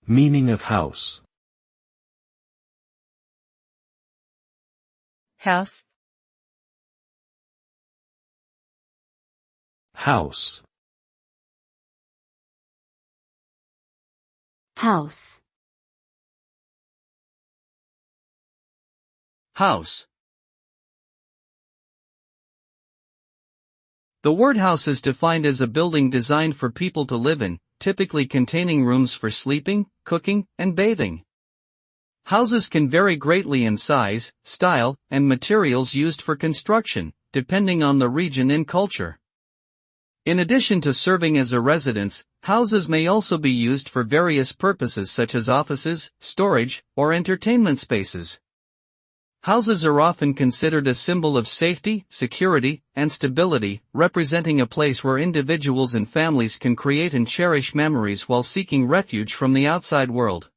Meaning of house. House. House. House. House. The word house is defined as a building designed for people to live in, typically containing rooms for sleeping, cooking, and bathing. Houses can vary greatly in size, style, and materials used for construction, depending on the region and culture. In addition to serving as a residence, houses may also be used for various purposes such as offices, storage, or entertainment spaces. Houses are often considered a symbol of safety, security, and stability, representing a place where individuals and families can create and cherish memories while seeking refuge from the outside world.